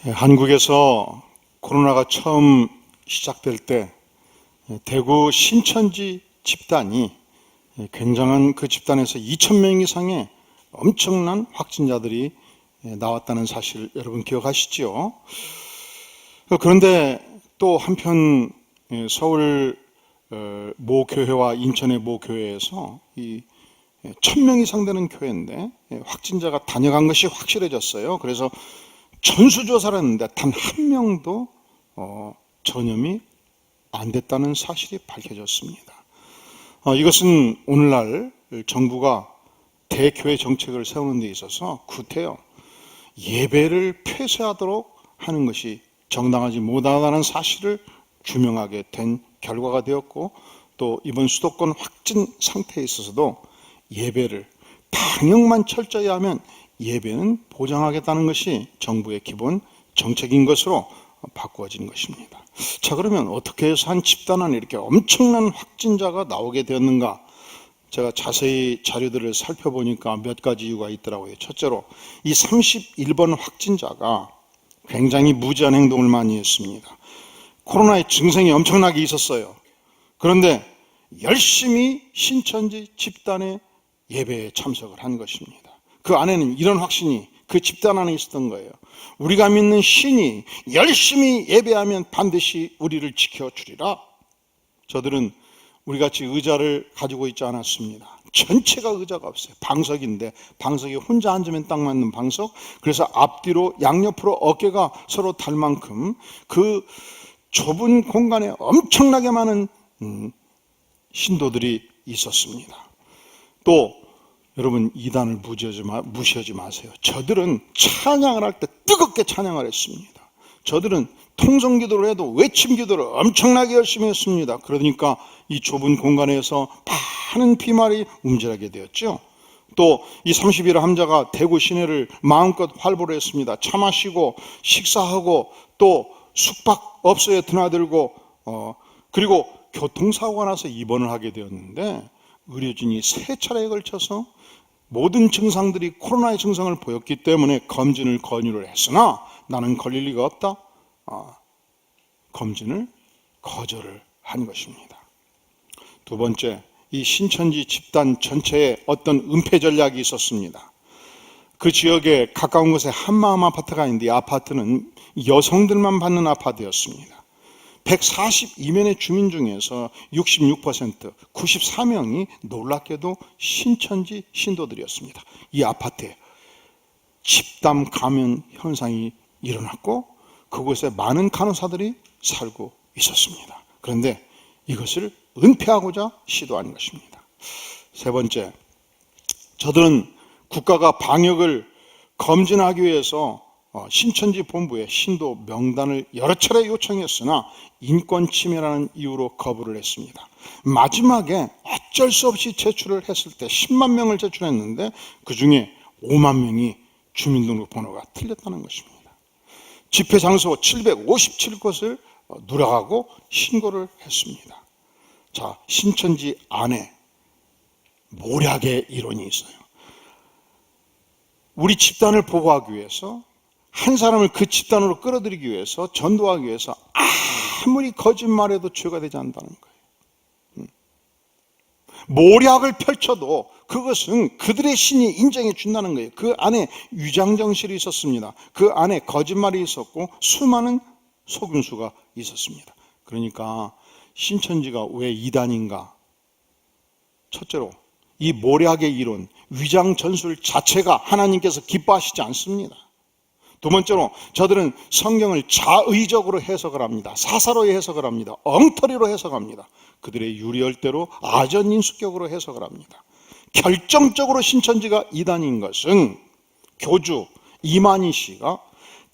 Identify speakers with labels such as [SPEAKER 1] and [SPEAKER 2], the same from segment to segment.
[SPEAKER 1] 한국에서 코로나가 처음 시작될 때 대구 신천지 집단이 굉장한 그 집단에서 2,000명 이상의 엄청난 확진자들이 나왔다는 사실 여러분 기억하시죠? 그런데 또 한편 서울 모 교회와 인천의 모 교회에서 이 1,000명 이상 되는 교회인데 확진자가 다녀간 것이 확실해졌어요. 그래서 전수조사를 했는데 단 한 명도 전염이 안 됐다는 사실이 밝혀졌습니다. 이것은 오늘날 정부가 대교회 정책을 세우는 데 있어서 구태여 예배를 폐쇄하도록 하는 것이 정당하지 못하다는 사실을 규명하게 된 결과가 되었고, 또 이번 수도권 확진 상태에 있어서도 예배를 방역만 철저히 하면 예배는 보장하겠다는 것이 정부의 기본 정책인 것으로 바꾸어진 것입니다. 자, 그러면 어떻게 해서 한 집단 안에 이렇게 엄청난 확진자가 나오게 되었는가? 제가 자세히 자료들을 살펴보니까 몇 가지 이유가 있더라고요. 첫째로 이 31번 확진자가 굉장히 무지한 행동을 많이 했습니다. 코로나의 증상이 엄청나게 있었어요. 그런데 열심히 신천지 집단의 예배에 참석을 한 것입니다. 그 안에는 이런 확신이 그 집단 안에 있었던 거예요. 우리가 믿는 신이 열심히 예배하면 반드시 우리를 지켜주리라. 저들은 우리같이 의자를 가지고 있지 않았습니다. 전체가 의자가 없어요. 방석인데 방석에 혼자 앉으면 딱 맞는 방석. 그래서 앞뒤로 양옆으로 어깨가 서로 달 만큼 그 좁은 공간에 엄청나게 많은 신도들이 있었습니다. 또 여러분, 이단을 무시하지 마세요. 저들은 찬양을 할 때 뜨겁게 찬양을 했습니다. 저들은 통성기도를 해도 외침기도를 엄청나게 열심히 했습니다. 그러니까 이 좁은 공간에서 많은 피말이 움직이게 되었죠. 또 이 31호 함자가 대구 시내를 마음껏 활보를 했습니다. 차 마시고 식사하고 또 숙박업소에 드나들고 그리고 교통사고가 나서 입원을 하게 되었는데, 의료진이 3차례에 걸쳐서 모든 증상들이 코로나의 증상을 보였기 때문에 검진을 권유를 했으나 나는 걸릴 리가 없다. 검진을 거절을 한 것입니다. 두 번째, 이 신천지 집단 전체에 어떤 은폐 전략이 있었습니다. 그 지역에 가까운 곳에 한마음 아파트가 있는데 이 아파트는 여성들만 받는 아파트였습니다. 142명의 주민 중에서 66%, 94명이 놀랍게도 신천지 신도들이었습니다. 이 아파트에 집단 감염 현상이 일어났고 그곳에 많은 간호사들이 살고 있었습니다. 그런데 이것을 은폐하고자 시도한 것입니다. 세 번째, 저들은 국가가 방역을 검진하기 위해서 신천지 본부에 신도 명단을 여러 차례 요청했으나 인권 침해라는 이유로 거부를 했습니다. 마지막에 어쩔 수 없이 제출을 했을 때 10만 명을 제출했는데 그 중에 5만 명이 주민등록번호가 틀렸다는 것입니다. 집회 장소 757곳을 누락하고 신고를 했습니다. 자, 신천지 안에 모략의 이론이 있어요. 우리 집단을 보호하기 위해서, 한 사람을 그 집단으로 끌어들이기 위해서, 전도하기 위해서 아무리 거짓말해도 죄가 되지 않는다는 거예요. 모략을 펼쳐도 그것은 그들의 신이 인정해 준다는 거예요. 그 안에 위장정실이 있었습니다. 그 안에 거짓말이 있었고 수많은 속임수가 있었습니다. 그러니까 신천지가 왜 이단인가? 첫째로 이 모략의 이론, 위장 전술 자체가 하나님께서 기뻐하시지 않습니다. 두 번째로 저들은 성경을 자의적으로 해석을 합니다. 사사로이 해석을 합니다. 엉터리로 해석합니다. 그들의 유리열대로 아전인수격으로 해석을 합니다. 결정적으로 신천지가 이단인 것은 교주 이만희 씨가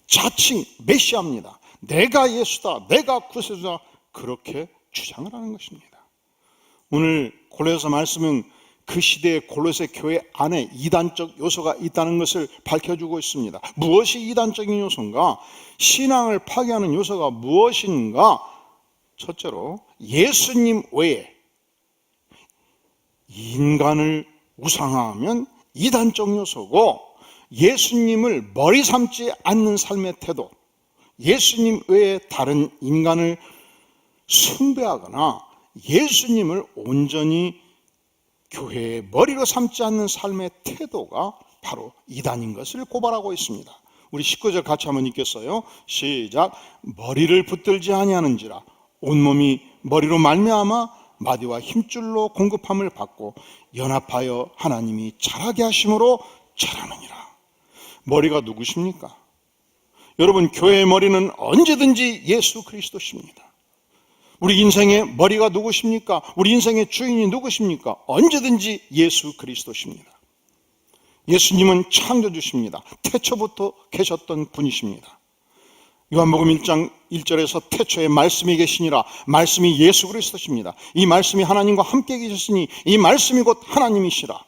[SPEAKER 1] 자칭 메시아입니다. 내가 예수다, 내가 구세주다, 그렇게 주장을 하는 것입니다. 오늘 골로새 말씀은 그 시대의 골로새 교회 안에 이단적 요소가 있다는 것을 밝혀주고 있습니다. 무엇이 이단적인 요소인가? 신앙을 파괴하는 요소가 무엇인가? 첫째로 예수님 외에 인간을 우상화하면 이단적 요소고, 예수님을 머리 삼지 않는 삶의 태도, 예수님 외에 다른 인간을 숭배하거나 예수님을 온전히 교회의 머리로 삼지 않는 삶의 태도가 바로 이단인 것을 고발하고 있습니다. 우리 19절 같이 한번 읽겠어요. 시작. 머리를 붙들지 아니하는지라 온몸이 머리로 말미암아 마디와 힘줄로 공급함을 받고 연합하여 하나님이 자라게 하심으로 자라느니라. 머리가 누구십니까? 여러분, 교회의 머리는 언제든지 예수 그리스도십니다. 우리 인생의 머리가 누구십니까? 우리 인생의 주인이 누구십니까? 언제든지 예수 그리스도십니다. 예수님은 창조주십니다. 태초부터 계셨던 분이십니다. 요한복음 1장 1절에서 태초에 말씀이 계시니라. 말씀이 예수 그리스도십니다. 이 말씀이 하나님과 함께 계셨으니 이 말씀이 곧 하나님이시라.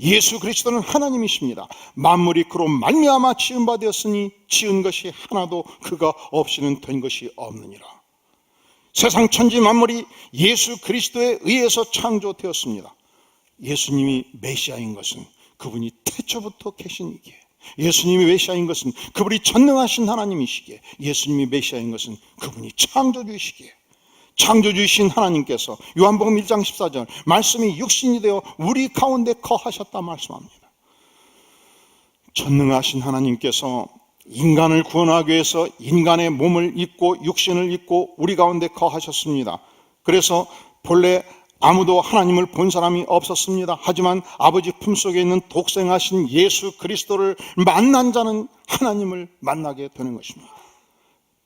[SPEAKER 1] 예수 그리스도는 하나님이십니다. 만물이 그로 말미암아 지은 바 되었으니 지은 것이 하나도 그가 없이는 된 것이 없느니라. 세상 천지 만물이 예수 그리스도에 의해서 창조되었습니다. 예수님이 메시아인 것은 그분이 태초부터 계시니기에, 예수님이 메시아인 것은 그분이 전능하신 하나님이시기에, 예수님이 메시아인 것은 그분이 창조주이시기에, 창조주이신 하나님께서 요한복음 1장 14절 말씀이 육신이 되어 우리 가운데 거하셨다 말씀합니다. 전능하신 하나님께서 인간을 구원하기 위해서 인간의 몸을 입고 육신을 입고 우리 가운데 거하셨습니다. 그래서 본래 아무도 하나님을 본 사람이 없었습니다. 하지만 아버지 품속에 있는 독생하신 예수 그리스도를 만난 자는 하나님을 만나게 되는 것입니다.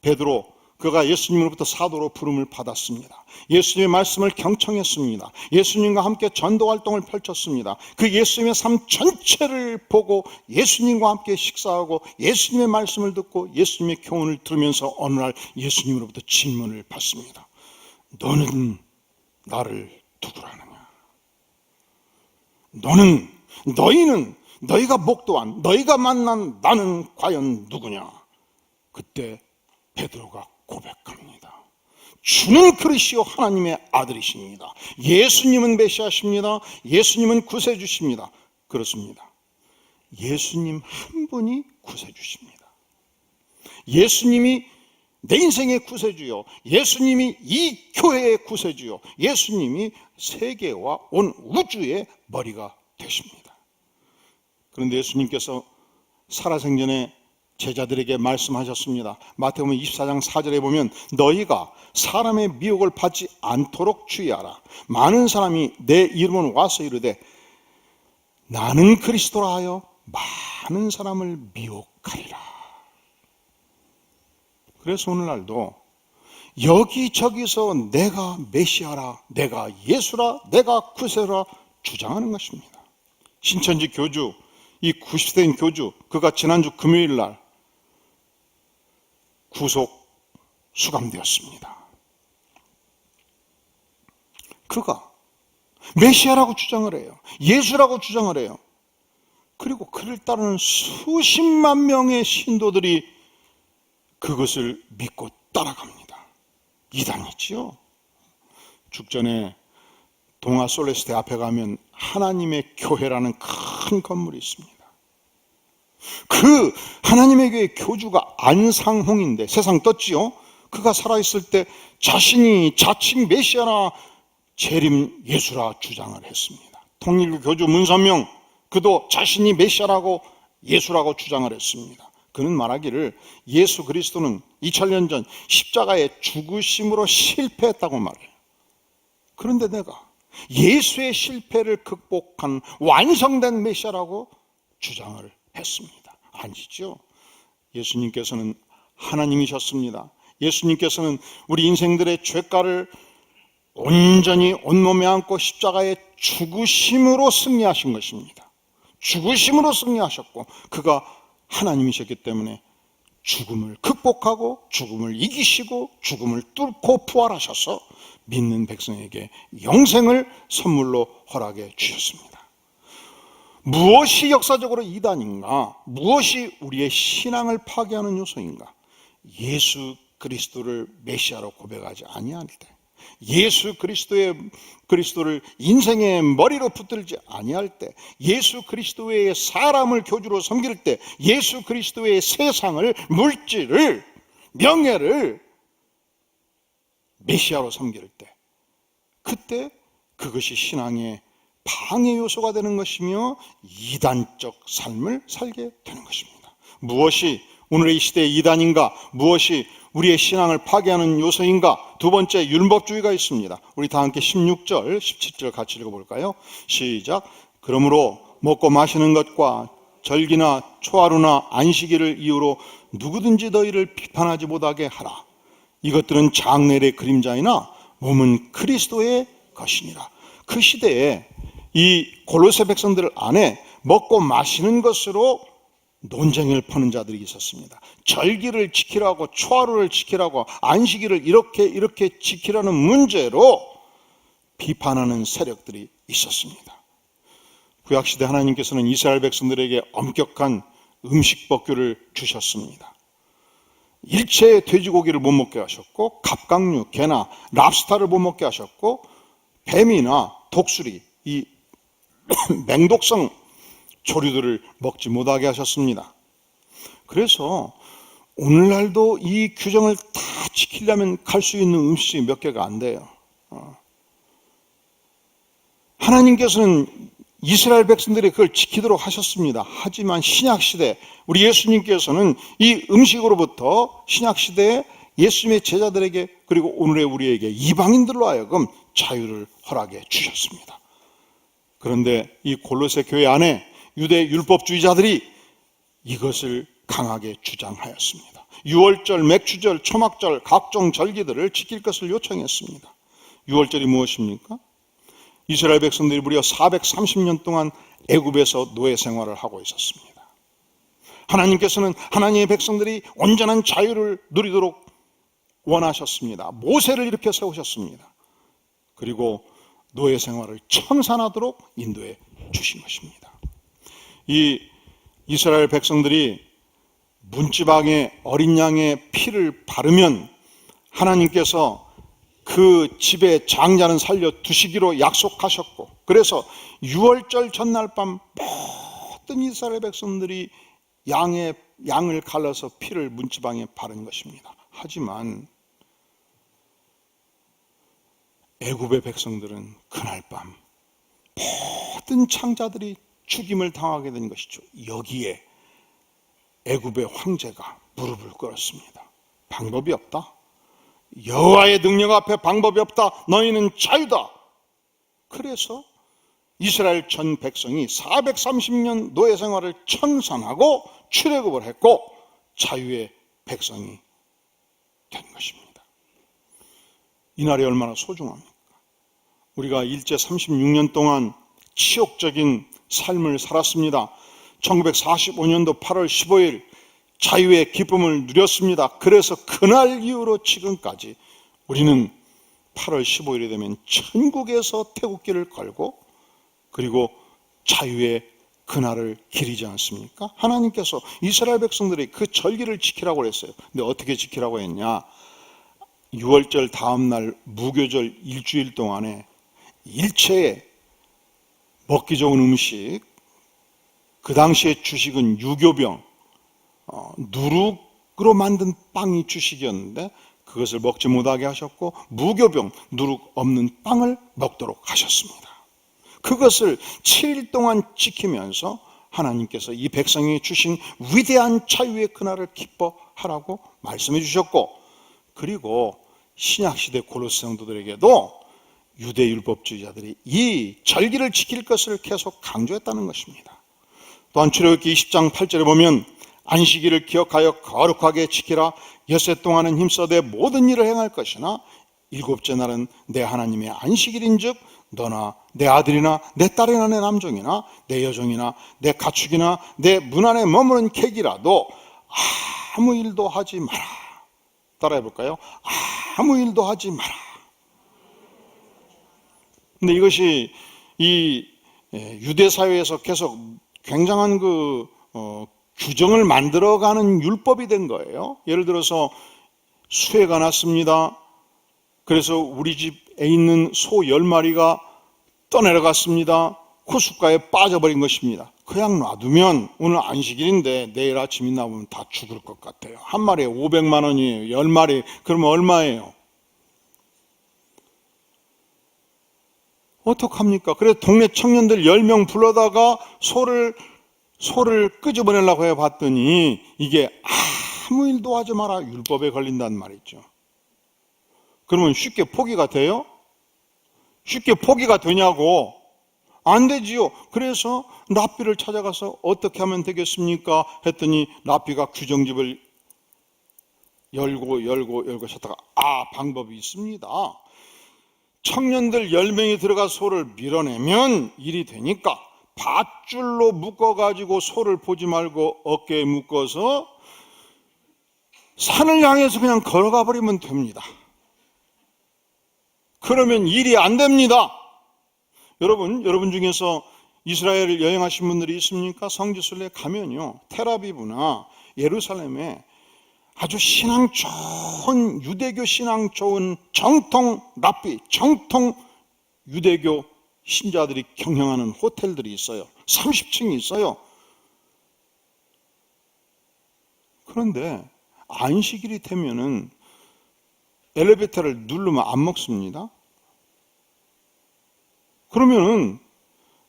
[SPEAKER 1] 베드로, 그가 예수님으로부터 사도로 부름을 받았습니다. 예수님의 말씀을 경청했습니다. 예수님과 함께 전도 활동을 펼쳤습니다. 그 예수님의 삶 전체를 보고 예수님과 함께 식사하고 예수님의 말씀을 듣고 예수님의 교훈을 들으면서 어느 날 예수님으로부터 질문을 받습니다. 너는 나를 누구라느냐? 너희는 너희가 목도한 너희가 만난 나는 과연 누구냐? 그때 베드로가 고백합니다. 주는 그리스도 하나님의 아들이십니다. 예수님은 메시아십니다. 예수님은 구세주십니다. 그렇습니다. 예수님 한 분이 구세주십니다. 예수님이 내 인생의 구세주요, 예수님이 이 교회의 구세주요, 예수님이 세계와 온 우주의 머리가 되십니다. 그런데 예수님께서 살아생전에 제자들에게 말씀하셨습니다. 마태복음 24장 4절에 보면 너희가 사람의 미혹을 받지 않도록 주의하라. 많은 사람이 내 이름은 와서 이르되 나는 그리스도라 하여 많은 사람을 미혹하리라. 그래서 오늘날도 여기저기서 내가 메시아라, 내가 예수라, 내가 구세라 주장하는 것입니다. 신천지 교주, 이 90세인 교주, 그가 지난주 금요일 날 구속 수감되었습니다. 그가 메시아라고 주장을 해요. 예수라고 주장을 해요. 그리고 그를 따르는 수십만 명의 신도들이 그것을 믿고 따라갑니다. 이단이지요. 죽전에 동아 솔레스테 앞에 가면 하나님의 교회라는 큰 건물이 있습니다. 그 하나님의 교회 교주가 안상홍인데 세상 떴지요. 그가 살아있을 때 자신이 자칭 메시아나 재림 예수라 주장을 했습니다. 통일교 교주 문선명, 그도 자신이 메시아라고 예수라고 주장을 했습니다. 그는 말하기를 예수 그리스도는 2000년 전 십자가의 죽으심으로 실패했다고 말해요. 그런데 내가 예수의 실패를 극복한 완성된 메시아라고 주장을 했습니다. 아니죠. 예수님께서는 하나님이셨습니다. 예수님께서는 우리 인생들의 죄가를 온전히 온몸에 안고 십자가의 죽으심으로 승리하신 것입니다. 죽으심으로 승리하셨고 그가 하나님이셨기 때문에 죽음을 극복하고 죽음을 이기시고 죽음을 뚫고 부활하셔서 믿는 백성에게 영생을 선물로 허락해 주셨습니다. 무엇이 역사적으로 이단인가? 무엇이 우리의 신앙을 파괴하는 요소인가? 예수 그리스도를 메시아로 고백하지 아니할 때, 예수 그리스도를 인생의 머리로 붙들지 아니할 때, 예수 그리스도의 사람을 교주로 섬길 때, 예수 그리스도의 세상을, 물질을 명예를 메시아로 섬길 때, 그때 그것이 신앙의 방해 요소가 되는 것이며 이단적 삶을 살게 되는 것입니다. 무엇이 오늘의 이 시대의 이단인가? 무엇이 우리의 신앙을 파괴하는 요소인가? 두 번째, 율법주의가 있습니다. 우리 다 함께 16절, 17절 같이 읽어볼까요? 시작. 그러므로 먹고 마시는 것과 절기나 초하루나 안식일을 이유로 누구든지 너희를 비판하지 못하게 하라. 이것들은 장래의 그림자이나 몸은 그리스도의 것이니라. 그 시대에 이 골로새 백성들 안에 먹고 마시는 것으로 논쟁을 퍼는 자들이 있었습니다. 절기를 지키라고, 초하루를 지키라고, 안식일을 이렇게 지키라는 문제로 비판하는 세력들이 있었습니다. 구약시대 하나님께서는 이스라엘 백성들에게 엄격한 음식법규를 주셨습니다. 일체의 돼지고기를 못 먹게 하셨고, 갑각류, 개나 랍스타를 못 먹게 하셨고, 뱀이나 독수리, 이 맹독성 조류들을 먹지 못하게 하셨습니다. 그래서 오늘날도 이 규정을 다 지키려면 갈 수 있는 음식이 몇 개가 안 돼요. 하나님께서는 이스라엘 백성들이 그걸 지키도록 하셨습니다. 하지만 신약시대, 우리 예수님께서는 이 음식으로부터 신약시대에 예수님의 제자들에게, 그리고 오늘의 우리에게 이방인들로 하여금 자유를 허락해 주셨습니다. 그런데 이 골로새 교회 안에 유대 율법주의자들이 이것을 강하게 주장하였습니다. 유월절, 맥추절, 초막절, 각종 절기들을 지킬 것을 요청했습니다. 유월절이 무엇입니까? 이스라엘 백성들이 무려 430년 동안 애굽에서 노예 생활을 하고 있었습니다. 하나님께서는 하나님의 백성들이 온전한 자유를 누리도록 원하셨습니다. 모세를 일으켜 세우셨습니다. 그리고 노예 생활을 청산하도록 인도해 주신 것입니다. 이 이스라엘 백성들이 문지방에 어린 양의 피를 바르면 하나님께서 그 집의 장자는 살려 두시기로 약속하셨고, 그래서 유월절 전날 밤 모든 이스라엘 백성들이 양을 갈라서 피를 문지방에 바른 것입니다. 하지만 애굽의 백성들은 그날 밤 모든 창자들이 죽임을 당하게 된 것이죠. 여기에 애굽의 황제가 무릎을 꿇었습니다. 방법이 없다. 여호와의 능력 앞에 방법이 없다. 너희는 자유다. 그래서 이스라엘 전 백성이 430년 노예 생활을 청산하고 출애굽을 했고 자유의 백성이 된 것입니다. 이날이 얼마나 소중합니까? 우리가 일제 36년 동안 치욕적인 삶을 살았습니다. 1945년도 8월 15일 자유의 기쁨을 누렸습니다. 그래서 그날 이후로 지금까지 우리는 8월 15일이 되면 천국에서 태극기를 걸고 그리고 자유의 그날을 기리지 않습니까? 하나님께서 이스라엘 백성들이 그 절기를 지키라고 했어요. 근데 어떻게 지키라고 했냐? 6월절 다음 날 무교절 일주일 동안에 일체의 먹기 좋은 음식, 그 당시의 주식은 유교병, 누룩으로 만든 빵이 주식이었는데 그것을 먹지 못하게 하셨고 무교병, 누룩 없는 빵을 먹도록 하셨습니다. 그것을 7일 동안 지키면서 하나님께서 이 백성이 주신 위대한 자유의 그날을 기뻐하라고 말씀해 주셨고, 그리고 신약시대 골로새 성도들에게도 유대 율법주의자들이 이 절기를 지킬 것을 계속 강조했다는 것입니다. 또한 출애굽기 20장 8절에 보면 안식일을 기억하여 거룩하게 지키라. 엿새 동안은 힘써 내 모든 일을 행할 것이나 일곱째 날은 내 하나님의 안식일인즉 너나 내 아들이나 내 딸이나 내 남종이나 내 여종이나 내 가축이나 내 문 안에 머무는 객이라도 아무 일도 하지 마라. 따라해 볼까요? 아무 일도 하지 마라. 근데 이것이 이 유대 사회에서 계속 굉장한 규정을 만들어가는 율법이 된 거예요. 예를 들어서 수해가 났습니다. 그래서 우리 집에 있는 소 10마리가 떠내려갔습니다. 호숫가에 빠져버린 것입니다. 그냥 놔두면 오늘 안식일인데 내일 아침이 나오면 다 죽을 것 같아요. 한 마리에 500만 원이에요. 10마리 그러면 얼마예요? 어떡합니까? 그래서 동네 청년들 10명 불러다가 소를 끄집어내려고 해봤더니 이게 아무 일도 하지 마라 율법에 걸린단 말이죠. 그러면 쉽게 포기가 돼요? 쉽게 포기가 되냐고? 안 되지요. 그래서 랍비를 찾아가서 어떻게 하면 되겠습니까? 했더니 랍비가 규정집을 열고 찾다가 방법이 있습니다. 청년들 10명이 들어가 소를 밀어내면 일이 되니까 밧줄로 묶어가지고 소를 보지 말고 어깨에 묶어서 산을 향해서 그냥 걸어가 버리면 됩니다. 그러면 일이 안 됩니다. 여러분 중에서 이스라엘을 여행하신 분들이 있습니까? 성지순례 가면요, 텔아비브나 예루살렘에 아주 신앙 좋은, 유대교 신앙 좋은 정통 랍비, 정통 유대교 신자들이 경영하는 호텔들이 있어요. 30층이 있어요. 그런데 안식일이 되면은 엘리베이터를 누르면 안 먹습니다. 그러면은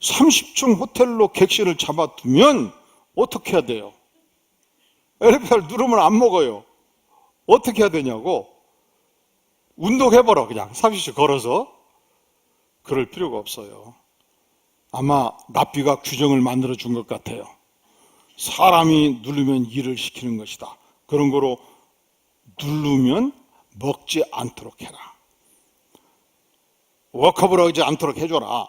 [SPEAKER 1] 30층 호텔로 객실을 잡아두면 어떻게 해야 돼요? 엘리베이터를 누르면 안 먹어요. 어떻게 해야 되냐고? 운동해보라, 그냥 30층 걸어서. 그럴 필요가 없어요. 아마 랍비가 규정을 만들어 준 것 같아요. 사람이 누르면 일을 시키는 것이다. 그런 거로 누르면 먹지 않도록 해라. 워커블 하지 않도록 해줘라.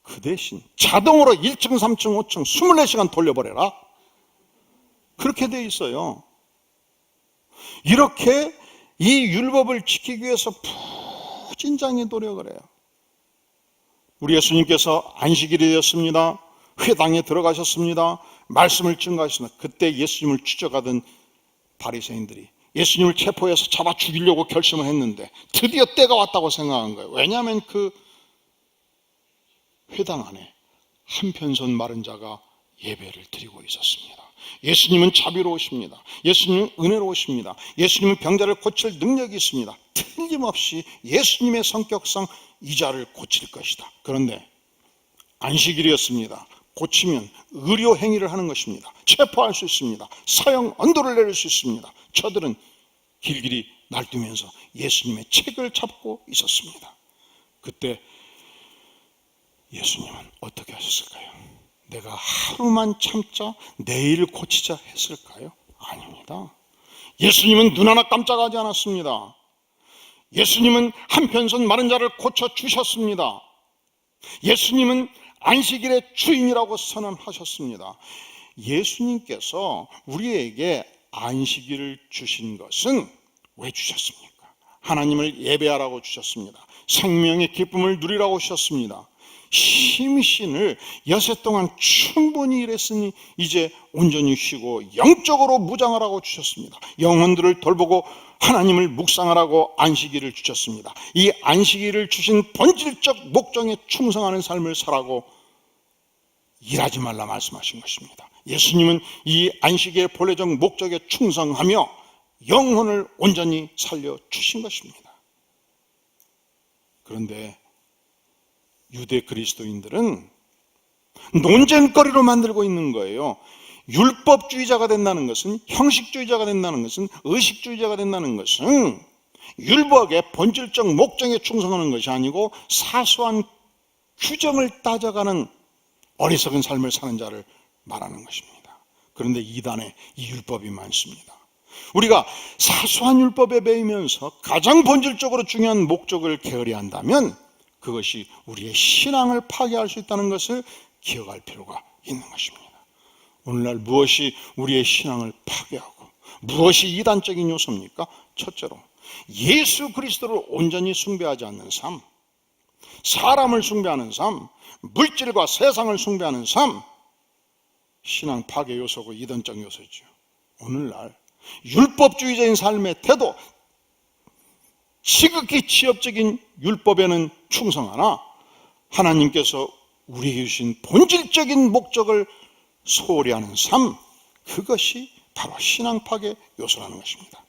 [SPEAKER 1] 그 대신 자동으로 1층, 3층, 5층 24시간 돌려버려라. 그렇게 돼 있어요. 이렇게 이 율법을 지키기 위해서 부진장히 노력을 해요. 우리 예수님께서 안식일이 되었습니다. 회당에 들어가셨습니다. 말씀을 증거하셨습니다. 그때 예수님을 추적하던 바리새인들이 예수님을 체포해서 잡아 죽이려고 결심을 했는데 드디어 때가 왔다고 생각한 거예요. 왜냐하면 그 회당 안에 한편손 마른 자가 예배를 드리고 있었습니다. 예수님은 자비로우십니다. 예수님은 은혜로우십니다. 예수님은 병자를 고칠 능력이 있습니다. 틀림없이 예수님의 성격상 이 자를 고칠 것이다. 그런데 안식일이었습니다. 고치면 의료 행위를 하는 것입니다. 체포할 수 있습니다. 사형 언도를 내릴 수 있습니다. 저들은 길길이 날뛰면서 예수님의 책을 잡고 있었습니다. 그때 예수님은 어떻게 하셨을까요? 내가 하루만 참자 내일 고치자 했을까요? 아닙니다. 예수님은 눈 하나 깜짝하지 않았습니다. 예수님은 한편손 마른 자를 고쳐주셨습니다. 예수님은 안식일의 주인이라고 선언하셨습니다. 예수님께서 우리에게 안식일을 주신 것은 왜 주셨습니까? 하나님을 예배하라고 주셨습니다. 생명의 기쁨을 누리라고 주셨습니다. 심신을 여세 동안 충분히 일했으니 이제 온전히 쉬고 영적으로 무장하라고 주셨습니다. 영혼들을 돌보고 하나님을 묵상하라고 안식일을 주셨습니다. 이 안식일을 주신 본질적 목적에 충성하는 삶을 살라고 일하지 말라 말씀하신 것입니다. 예수님은 이 안식일의 본래적 목적에 충성하며 영혼을 온전히 살려주신 것입니다. 그런데 유대 그리스도인들은 논쟁거리로 만들고 있는 거예요. 율법주의자가 된다는 것은, 형식주의자가 된다는 것은, 의식주의자가 된다는 것은 율법의 본질적 목적에 충성하는 것이 아니고 사소한 규정을 따져가는 어리석은 삶을 사는 자를 말하는 것입니다. 그런데 이단에 이 율법이 많습니다. 우리가 사소한 율법에 매이면서 가장 본질적으로 중요한 목적을 게으리한다면 그것이 우리의 신앙을 파괴할 수 있다는 것을 기억할 필요가 있는 것입니다. 오늘날 무엇이 우리의 신앙을 파괴하고 무엇이 이단적인 요소입니까? 첫째로 예수 그리스도를 온전히 숭배하지 않는 삶, 사람을 숭배하는 삶, 물질과 세상을 숭배하는 삶, 신앙 파괴 요소고 이단적 요소죠. 오늘날 율법주의자인 삶의 태도, 지극히 치업적인 율법에는 충성하나 하나님께서 우리에게 주신 본질적인 목적을 소홀히 하는 삶, 그것이 바로 신앙 파괴 요소라는 것입니다.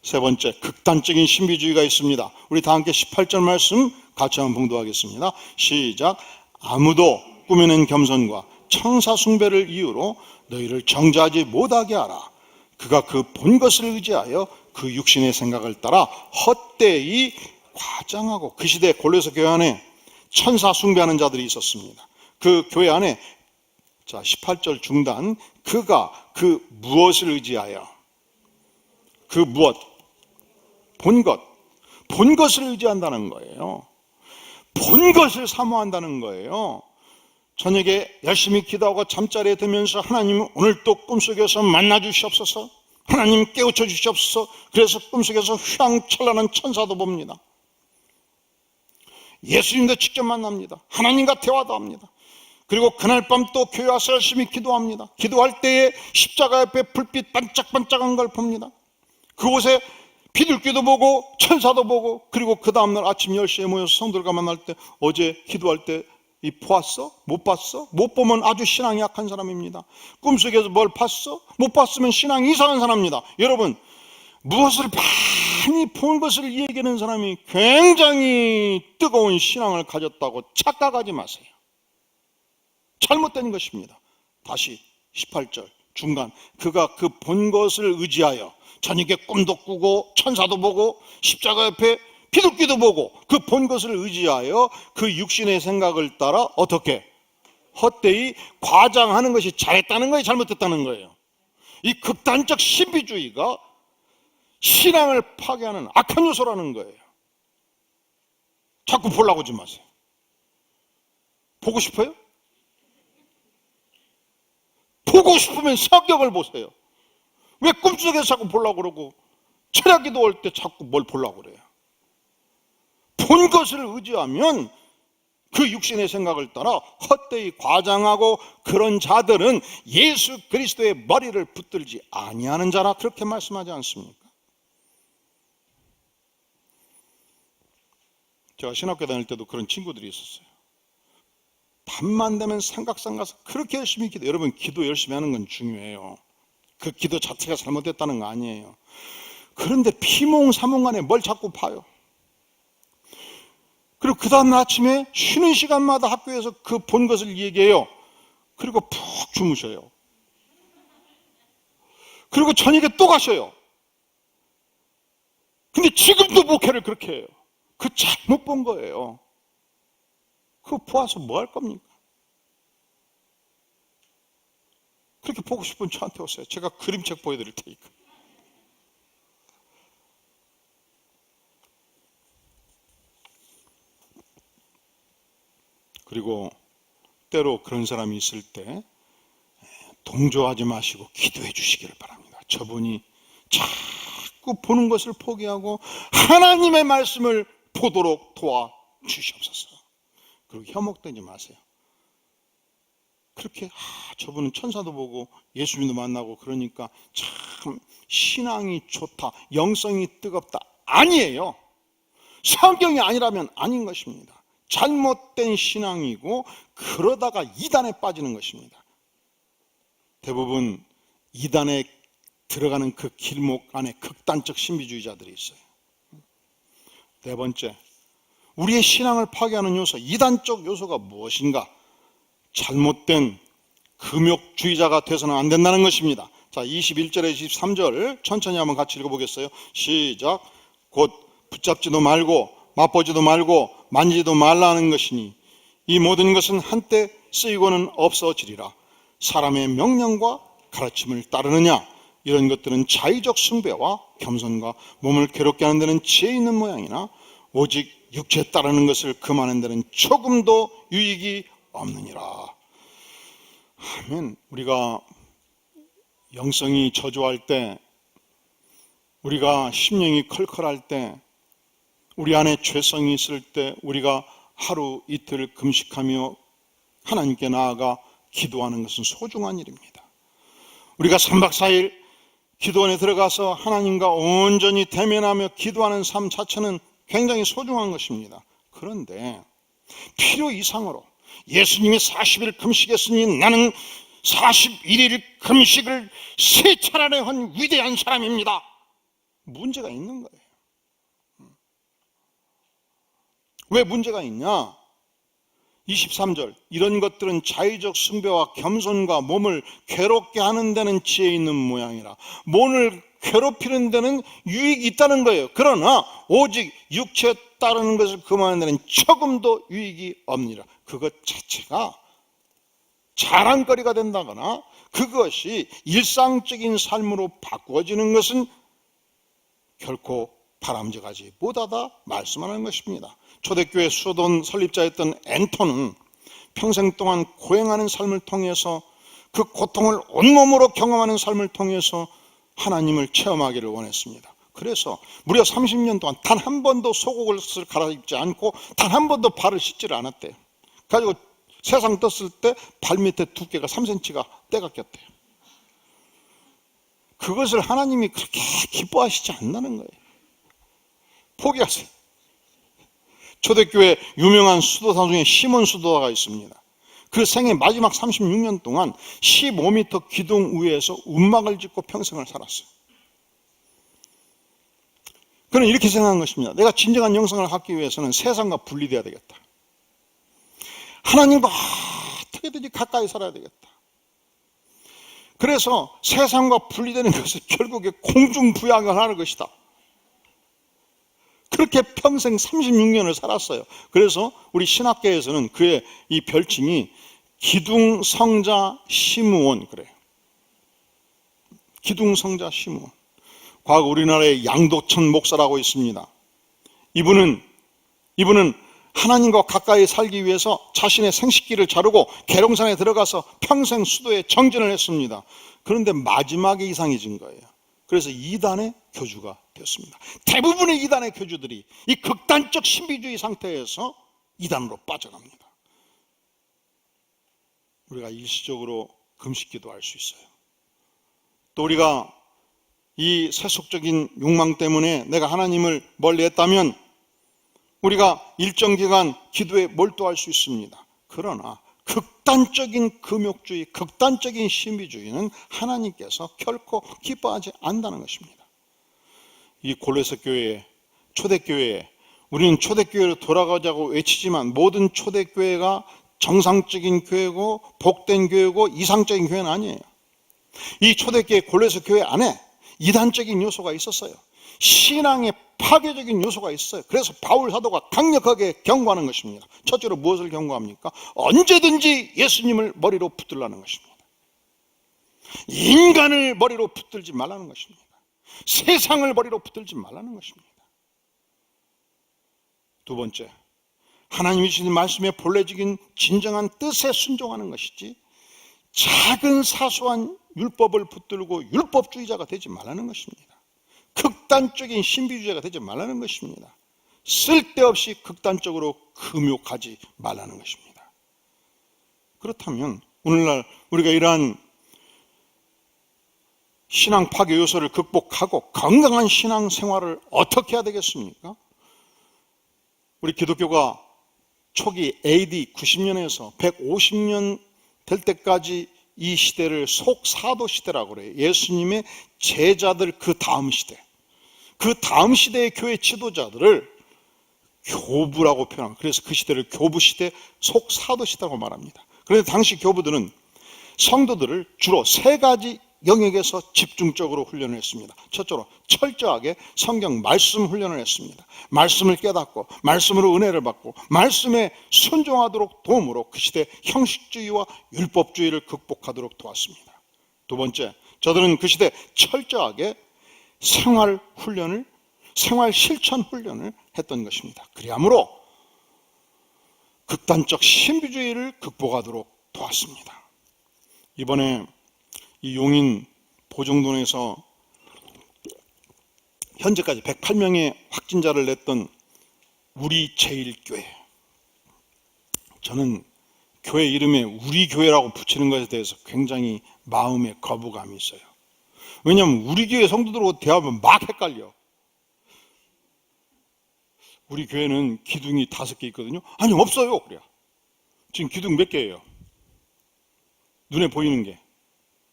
[SPEAKER 1] 세 번째, 극단적인 신비주의가 있습니다. 우리 다 함께 18절 말씀 같이 한번 봉독하겠습니다. 시작. 아무도 꾸며낸 겸손과 천사 숭배를 이유로 너희를 정죄하지 못하게 하라. 그가 그 본 것을 의지하여 그 육신의 생각을 따라 헛되이 과장하고. 그 시대 골로새 교회 안에 천사 숭배하는 자들이 있었습니다. 그 교회 안에 18절 중단, 그가 그 무엇을 의지하여, 그 무엇, 본 것을 의지한다는 거예요. 본 것을 사모한다는 거예요. 저녁에 열심히 기도하고 잠자리에 들면서 하나님 오늘 또 꿈속에서 만나 주시옵소서, 하나님 깨우쳐 주시옵소서. 그래서 꿈속에서 휘황찬란한 천사도 봅니다. 예수님도 직접 만납니다. 하나님과 대화도 합니다. 그리고 그날 밤 또 교회 와서 열심히 기도합니다. 기도할 때에 십자가 옆에 불빛 반짝반짝한 걸 봅니다. 그곳에 비둘기도 보고 천사도 보고, 그리고 그 다음날 아침 10시에 모여서 성도들과 만날 때 어제 기도할 때 이 보았어? 못 봤어? 못 보면 아주 신앙이 약한 사람입니다. 꿈속에서 뭘 봤어? 못 봤으면 신앙이 이상한 사람입니다. 여러분, 무엇을 많이 본 것을 얘기하는 사람이 굉장히 뜨거운 신앙을 가졌다고 착각하지 마세요. 잘못된 것입니다. 다시 18절 중간, 그가 그 본 것을 의지하여 저녁에 꿈도 꾸고 천사도 보고 십자가 옆에 비둘기도 보고, 그 본 것을 의지하여 그 육신의 생각을 따라 어떻게 헛되이 과장하는 것이 잘했다는 거예요, 잘못됐다는 거예요. 이 극단적 신비주의가 신앙을 파괴하는 악한 요소라는 거예요. 자꾸 보려고 하지 마세요. 보고 싶어요? 보고 싶으면 성경을 보세요. 왜 꿈속에서 자꾸 보려고 그러고 철야 기도할 때 자꾸 뭘 보려고 그래요? 본 것을 의지하면 그 육신의 생각을 따라 헛되이 과장하고, 그런 자들은 예수 그리스도의 머리를 붙들지 아니하는 자라, 그렇게 말씀하지 않습니까? 제가 신학교 다닐 때도 그런 친구들이 있었어요. 밤만 되면 삼각산 가서 그렇게 열심히 기도. 여러분, 기도 열심히 하는 건 중요해요. 그 기도 자체가 잘못됐다는 거 아니에요. 그런데 피몽사몽간에 뭘 자꾸 봐요. 그리고 그 다음 아침에 쉬는 시간마다 학교에서 그 본 것을 얘기해요. 그리고 푹 주무셔요. 그리고 저녁에 또 가셔요. 근데 지금도 목회를 그렇게 해요. 그 잘못 본 거예요. 그거 보아서 뭐 할 겁니까? 그렇게 보고 싶으면 저한테 오세요. 제가 그림책 보여드릴 테니까. 그리고 때로 그런 사람이 있을 때 동조하지 마시고 기도해 주시기를 바랍니다. 저분이 자꾸 보는 것을 포기하고 하나님의 말씀을 보도록 도와주시옵소서. 그리고 혐오되지 마세요. 그렇게 저분은 천사도 보고 예수님도 만나고 그러니까 참 신앙이 좋다, 영성이 뜨겁다. 아니에요. 성경이 아니라면 아닌 것입니다. 잘못된 신앙이고, 그러다가 이단에 빠지는 것입니다. 대부분 이단에 들어가는 그 길목 안에 극단적 신비주의자들이 있어요. 네 번째, 우리의 신앙을 파괴하는 요소, 이단적 요소가 무엇인가? 잘못된 금욕주의자가 돼서는 안 된다는 것입니다. 자, 21절에 23절 천천히 한번 같이 읽어보겠어요. 시작. 곧 붙잡지도 말고 맛보지도 말고 만지지도 말라는 것이니 이 모든 것은 한때 쓰이고는 없어지리라. 사람의 명령과 가르침을 따르느냐? 이런 것들은 자의적 숭배와 겸손과 몸을 괴롭게 하는 데는 지혜 있는 모양이나 오직 육체에 따르는 것을 금하는 데는 조금도 유익이 없느니라. 아멘. 우리가 영성이 저조할 때, 우리가 심령이 컬컬할 때, 우리 안에 죄성이 있을 때, 우리가 하루 이틀 금식하며 하나님께 나아가 기도하는 것은 소중한 일입니다. 우리가 3박 4일 기도원에 들어가서 하나님과 온전히 대면하며 기도하는 삶 자체는 굉장히 소중한 것입니다. 그런데 필요 이상으로 예수님이 40일 금식했으니 나는 41일 금식을 3차례나 한 위대한 사람입니다. 문제가 있는 거예요. 왜 문제가 있냐? 23절, 이런 것들은 자의적 숭배와 겸손과 몸을 괴롭게 하는 데는 지혜 있는 모양이라. 몸을 괴롭히는 데는 유익이 있다는 거예요. 그러나 오직 육체에 따르는 것을 금하는 데는 조금도 유익이 없느니라. 그것 자체가 자랑거리가 된다거나 그것이 일상적인 삶으로 바꾸어지는 것은 결코 바람직하지 못하다 말씀하는 것입니다. 초대교회 수도원 설립자였던 앤톤은 평생 동안 고행하는 삶을 통해서 그 고통을 온몸으로 경험하는 삶을 통해서 하나님을 체험하기를 원했습니다. 그래서 무려 30년 동안 단 한 번도 속옷을 갈아입지 않고 단 한 번도 발을 씻지를 않았대요. 가지고 세상 떴을 때 발밑에 두께가 3cm가 때가 꼈대요. 그것을 하나님이 그렇게 기뻐하시지 않는다는 거예요. 포기하세요. 초대교회 유명한 수도사 중에 시몬 수도사가 있습니다. 그 생애 마지막 36년 동안 15m 기둥 위에서 움막을 짓고 평생을 살았어요. 그는 이렇게 생각한 것입니다. 내가 진정한 영성을 갖기 위해서는 세상과 분리되어야 되겠다. 하나님과 어떻게든지 가까이 살아야 되겠다. 그래서 세상과 분리되는 것은 결국에 공중부양을 하는 것이다. 그렇게 평생 36년을 살았어요. 그래서 우리 신학계에서는 그의 이 별칭이 기둥성자 시므온 그래요. 기둥성자 시므온. 과거 우리나라의 양도천 목사라고 있습니다. 이분은 하나님과 가까이 살기 위해서 자신의 생식기를 자르고 계룡산에 들어가서 평생 수도에 정진을 했습니다. 그런데 마지막에 이상해진 거예요. 그래서 이단의 교주가 되었습니다. 대부분의 이단의 교주들이 이 극단적 신비주의 상태에서 이단으로 빠져갑니다. 우리가 일시적으로 금식기도 할 수 있어요. 또 우리가 이 세속적인 욕망 때문에 내가 하나님을 멀리했다면 우리가 일정 기간 기도에 몰두할 수 있습니다. 그러나 극단적인 금욕주의, 극단적인 신비주의는 하나님께서 결코 기뻐하지 않는다는 것입니다. 이 골로새 교회, 초대교회에 우리는 초대교회로 돌아가자고 외치지만 모든 초대교회가 정상적인 교회고 복된 교회고 이상적인 교회는 아니에요. 이 초대교회 골로새 교회 안에 이단적인 요소가 있었어요. 신앙의 파괴적인 요소가 있어요. 그래서 바울 사도가 강력하게 경고하는 것입니다. 첫째로 무엇을 경고합니까? 언제든지 예수님을 머리로 붙들라는 것입니다. 인간을 머리로 붙들지 말라는 것입니다. 세상을 머리로 붙들지 말라는 것입니다. 두 번째, 하나님이 주신 말씀의 본래적인 진정한 뜻에 순종하는 것이지 작은 사소한 율법을 붙들고 율법주의자가 되지 말라는 것입니다. 극단적인 신비주의자가 되지 말라는 것입니다. 쓸데없이 극단적으로 금욕하지 말라는 것입니다. 그렇다면 오늘날 우리가 이러한 신앙 파괴 요소를 극복하고 건강한 신앙 생활을 어떻게 해야 되겠습니까? 우리 기독교가 초기 AD 90년에서 150년 될 때까지 이 시대를 속사도 시대라고 그래요. 예수님의 제자들 그 다음 시대. 그 다음 시대의 교회 지도자들을 교부라고 표현합니다. 그래서 그 시대를 교부시대, 속사도 시대라고 말합니다. 그런데 당시 교부들은 성도들을 주로 세 가지 영역에서 집중적으로 훈련을 했습니다. 첫째로 철저하게 성경 말씀 훈련을 했습니다. 말씀을 깨닫고 말씀으로 은혜를 받고 말씀에 순종하도록 도움으로 그 시대 형식주의와 율법주의를 극복하도록 도왔습니다. 두 번째, 저들은 그 시대 철저하게 생활 실천 훈련을 했던 것입니다. 그리하므로 극단적 신비주의를 극복하도록 도왔습니다. 이번에 이 용인 보정동에서 현재까지 108명의 확진자를 냈던 우리 제일교회, 저는 교회 이름에 우리 교회라고 붙이는 것에 대해서 굉장히 마음에 거부감이 있어요. 왜냐하면 우리 교회 성도들하고 대화하면 막 헷갈려. 우리 교회는 기둥이 5개 있거든요. 아니 없어요. 그래요. 지금 기둥 몇 개예요? 눈에 보이는 게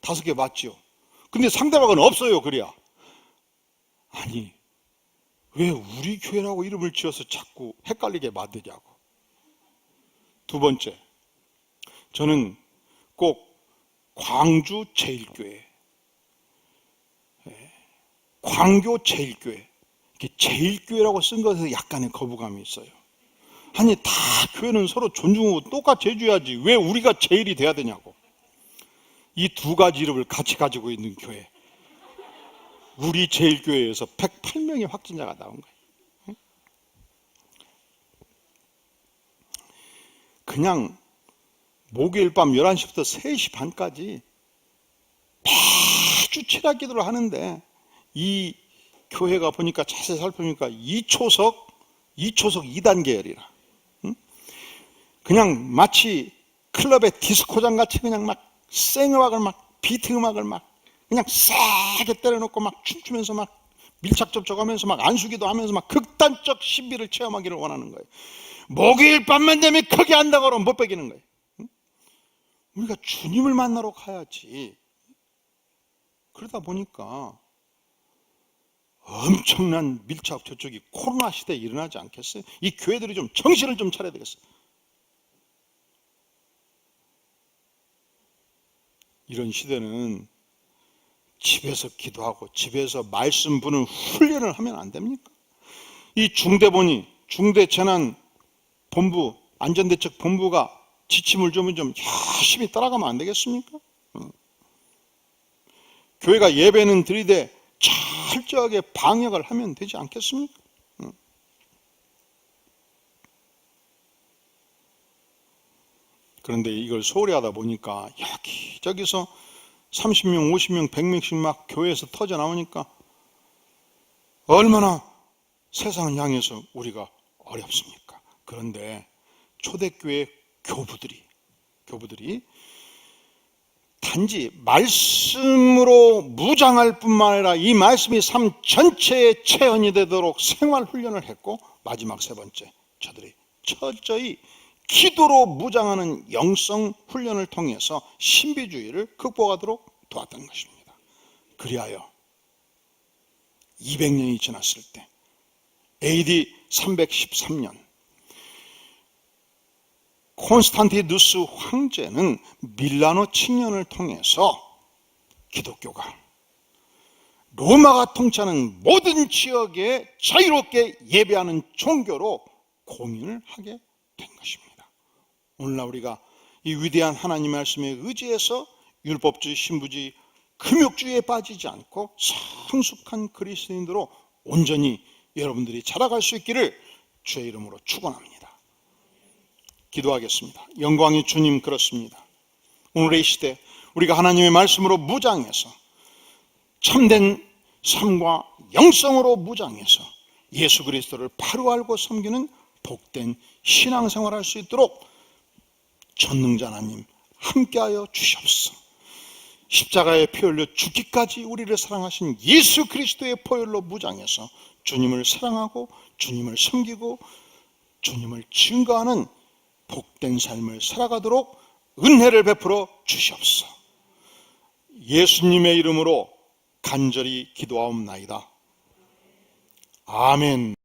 [SPEAKER 1] 5개 맞죠? 근데 상대방은 없어요. 그래야. 아니, 왜 우리 교회라고 이름을 지어서 자꾸 헷갈리게 만드냐고. 두 번째, 저는 꼭 광주 제일교회, 광교 제일교회, 이렇게 제일교회라고 쓴 것에서 약간의 거부감이 있어요. 아니, 다 교회는 서로 존중하고 똑같이 해줘야지 왜 우리가 제일이 돼야 되냐고. 이 두 가지 이름을 같이 가지고 있는 교회, 우리 제일교회에서 108명의 확진자가 나온 거예요. 그냥 목요일 밤 11시부터 3시 반까지 매주 철학 기도를 하는데, 이 교회가 보니까 자세히 살펴보니까 2초석 2단계열이라. 그냥 마치 클럽의 디스코장 같이 그냥 막 생음악을 막 비트 음악을 막 그냥 세게 때려놓고 막 춤추면서 막 밀착 접촉하면서 막 안수기도 하면서 막 극단적 신비를 체험하기를 원하는 거예요. 목요일 밤만 되면 크게 한다고 그러면 못 베기는 거예요. 우리가 주님을 만나러 가야지. 그러다 보니까 엄청난 밀착 접촉이 코로나 시대에 일어나지 않겠어요? 이 교회들이 좀 정신을 좀 차려야 되겠어요. 이런 시대는 집에서 기도하고 집에서 말씀 부는 훈련을 하면 안 됩니까? 이 중대재난본부 안전대책본부가 지침을 주면 좀 열심히 따라가면 안 되겠습니까? 교회가 예배는 드리되 철저하게 방역을 하면 되지 않겠습니까? 그런데 이걸 소홀히 하다 보니까 여기저기서 30명, 50명, 100명씩 막 교회에서 터져 나오니까 얼마나 세상을 향해서 우리가 어렵습니까? 그런데 초대교회 교부들이 단지 말씀으로 무장할 뿐만 아니라 이 말씀이 삶 전체의 체현이 되도록 생활 훈련을 했고, 마지막 세 번째, 저들이 철저히 기도로 무장하는 영성 훈련을 통해서 신비주의를 극복하도록 도왔던 것입니다. 그리하여 200년이 지났을 때 AD 313년 콘스탄티누스 황제는 밀라노 칙령을 통해서 기독교가 로마가 통치하는 모든 지역에 자유롭게 예배하는 종교로 공인을 하게 된 것입니다. 오늘날 우리가 이 위대한 하나님 말씀에 의지해서 율법주의, 신부주의, 금욕주의에 빠지지 않고 성숙한 그리스도인으로 온전히 여러분들이 자라갈 수 있기를 주의 이름으로 축원합니다. 기도하겠습니다. 영광의 주님, 그렇습니다. 오늘의 시대 우리가 하나님의 말씀으로 무장해서 참된 삶과 영성으로 무장해서 예수 그리스도를 바로 알고 섬기는 복된 신앙생활을 할 수 있도록 전능자 하나님 함께하여 주시옵소서. 십자가에 피 흘려 죽기까지 우리를 사랑하신 예수 그리스도의 보혈로 무장해서 주님을 사랑하고 주님을 섬기고 주님을 증거하는 복된 삶을 살아가도록 은혜를 베풀어 주시옵소서. 예수님의 이름으로 간절히 기도하옵나이다. 아멘.